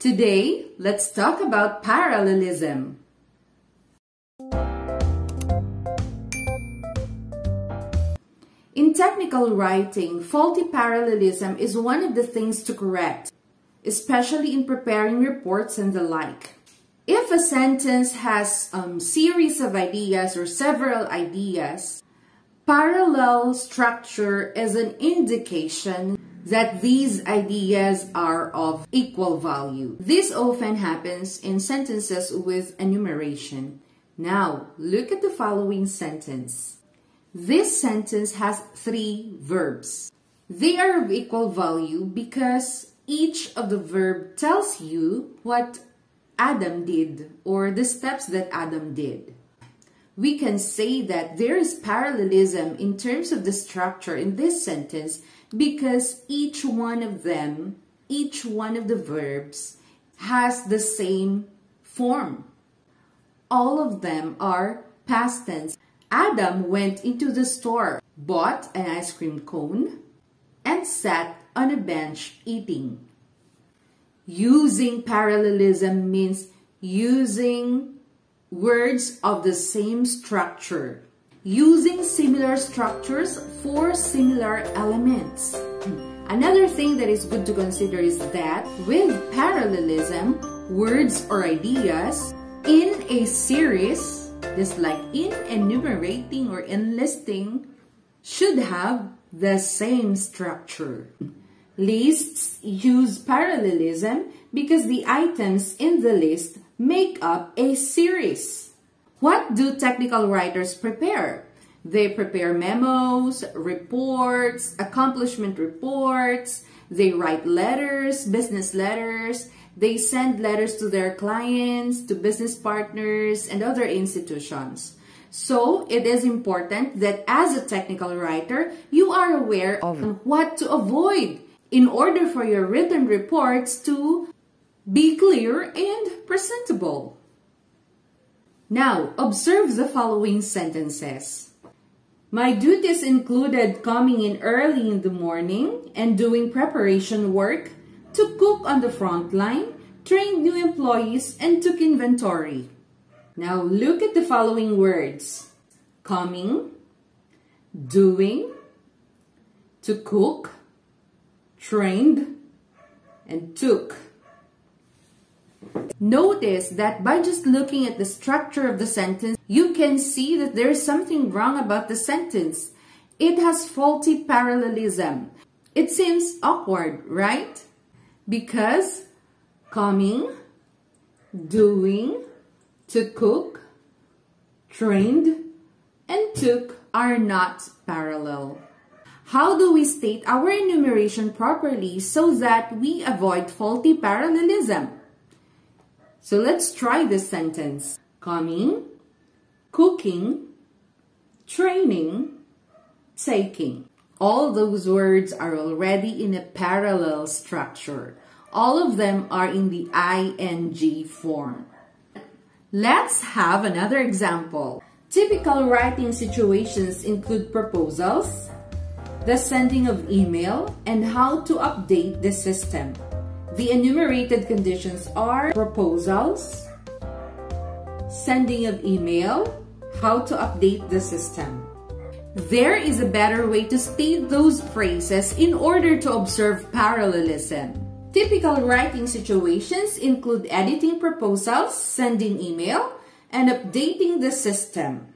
Today, let's talk about parallelism. In technical writing, faulty parallelism is one of the things to correct, especially in preparing reports and the like. If a sentence has a series of ideas or several ideas, parallel structure is an indication that these ideas are of equal value. This often happens in sentences with enumeration. Now, look at the following sentence. This sentence has 3 verbs. They are of equal value because each of the verb tells you what Adam did or the steps that Adam did. We can say that there is parallelism in terms of the structure in this sentence because each one of the verbs has the same form. All of them are past tense. Adam went into the store, bought an ice cream cone, and sat on a bench eating. Using parallelism means using words of the same structure, using similar structures for similar elements. Another thing that is good to consider is that with parallelism, words or ideas in a series, just like in enumerating or enlisting, should have the same structure. Lists use parallelism because the items in the list make up a series. What do technical writers prepare? They prepare memos, reports, accomplishment reports. They write letters, business letters. They send letters to their clients, to business partners, and other institutions. So, it is important that as a technical writer, you are aware of what to avoid in order for your written reports to be clear and presentable. Now, observe the following sentences. My duties included coming in early in the morning and doing preparation work, to cook on the front line, trained new employees, and took inventory. Now, look at the following words. Coming, doing, to cook, trained, and took. Notice that by just looking at the structure of the sentence, you can see that there is something wrong about the sentence. It has faulty parallelism. It seems awkward, right? Because coming, doing, to cook, trained, and took are not parallel. How do we state our enumeration properly so that we avoid faulty parallelism? So let's try this sentence. Coming, cooking, training, taking. All those words are already in a parallel structure. All of them are in the ing form. Let's have another example. Typical writing situations include proposals, the sending of email, and how to update the system. The enumerated conditions are proposals, sending of email, how to update the system. There is a better way to state those phrases in order to observe parallelism. Typical writing situations include editing proposals, sending email, and updating the system.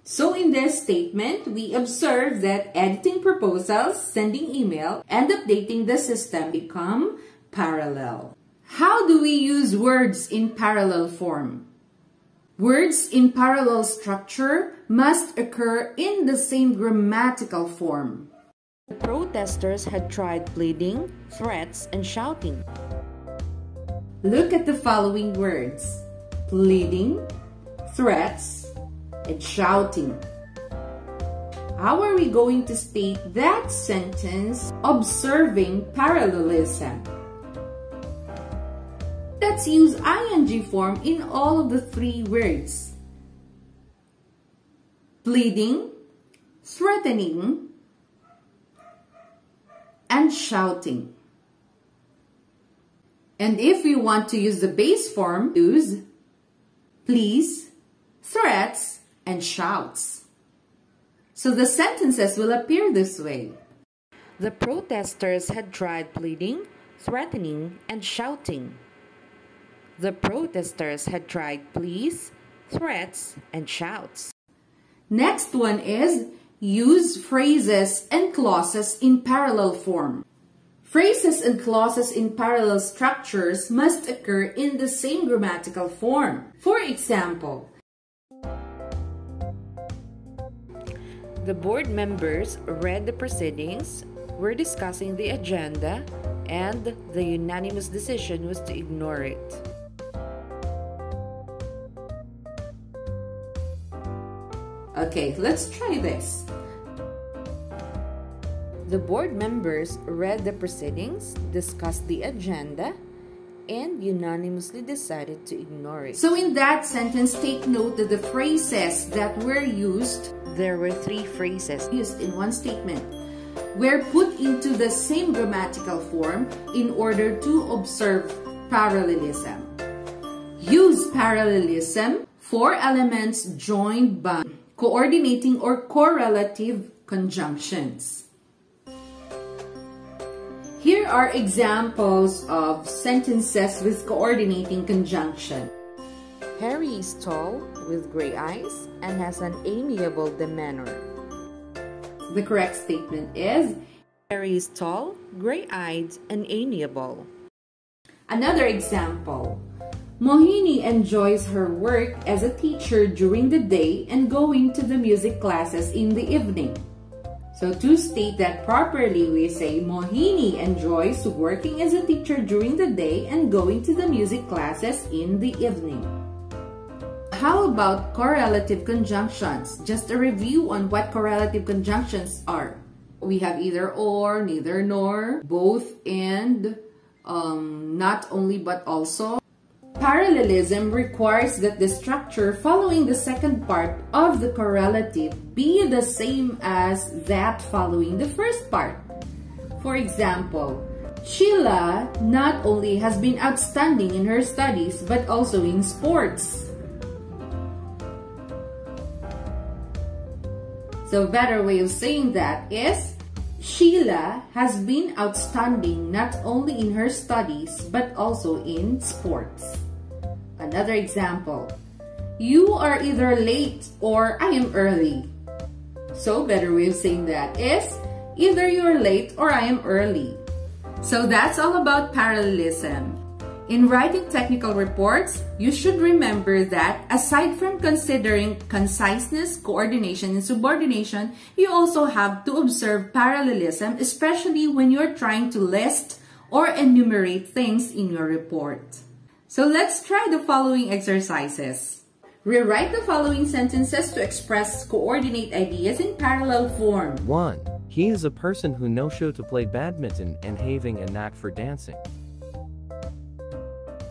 So in this statement, we observe that editing proposals, sending email, and updating the system become parallel. How do we use words in parallel form? Words in parallel structure must occur in the same grammatical form. The protesters had tried pleading, threats, and shouting. Look at the following words: pleading, threats, and shouting. How are we going to state that sentence observing parallelism? Let's use ing form in all of the 3 words. Pleading, threatening, and shouting. And if we want to use the base form, use please, threats, and shouts. So the sentences will appear this way. The protesters had tried pleading, threatening, and shouting. The protesters had tried pleas, threats, and shouts. Next one is use phrases and clauses in parallel form. Phrases and clauses in parallel structures must occur in the same grammatical form. For example, the board members read the proceedings, were discussing the agenda, and the unanimous decision was to ignore it. Okay, let's try this. The board members read the proceedings, discussed the agenda, and unanimously decided to ignore it. So in that sentence, take note that the phrases that were used, there were 3 phrases used in one statement, were put into the same grammatical form in order to observe parallelism. Use parallelism for elements joined by coordinating or correlative conjunctions. Here are examples of sentences with coordinating conjunction. Harry is tall, with gray eyes, and has an amiable demeanor. The correct statement is Harry is tall, gray-eyed, and amiable. Another example. Mohini enjoys her work as a teacher during the day and going to the music classes in the evening. So to state that properly, we say Mohini enjoys working as a teacher during the day and going to the music classes in the evening. How about correlative conjunctions? Just a review on what correlative conjunctions are. We have either or, neither nor, both and, not only but also. Parallelism requires that the structure following the second part of the correlative be the same as that following the first part. For example, Sheila not only has been outstanding in her studies but also in sports. So a better way of saying that is, Sheila has been outstanding not only in her studies but also in sports. Another example, you are either late or I am early. So better way of saying that is, either you are late or I am early. So that's all about parallelism. In writing technical reports, you should remember that aside from considering conciseness, coordination, and subordination, you also have to observe parallelism, especially when you're trying to list or enumerate things in your report. So let's try the following exercises. Rewrite the following sentences to express coordinate ideas in parallel form. 1. He is a person who no-show to play badminton and having a knack for dancing.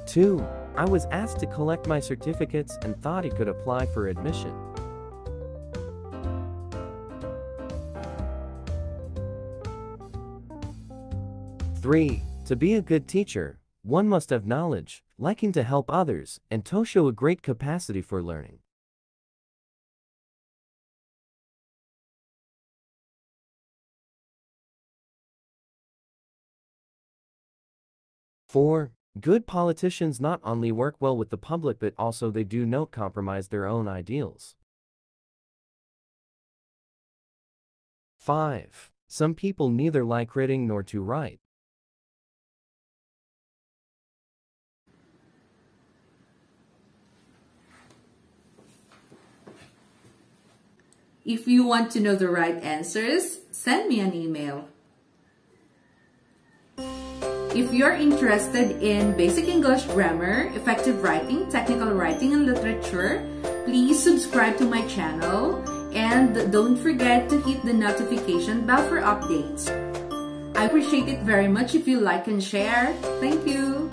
2. I was asked to collect my certificates and thought he could apply for admission. 3. To be a good teacher, one must have knowledge, liking to help others, and to show a great capacity for learning. 4. Good politicians not only work well with the public but also they do not compromise their own ideals. 5. Some people neither like reading nor to write. If you want to know the right answers, send me an email. If you're interested in basic English grammar, effective writing, technical writing, and literature, please subscribe to my channel and don't forget to hit the notification bell for updates. I appreciate it very much if you like and share. Thank you.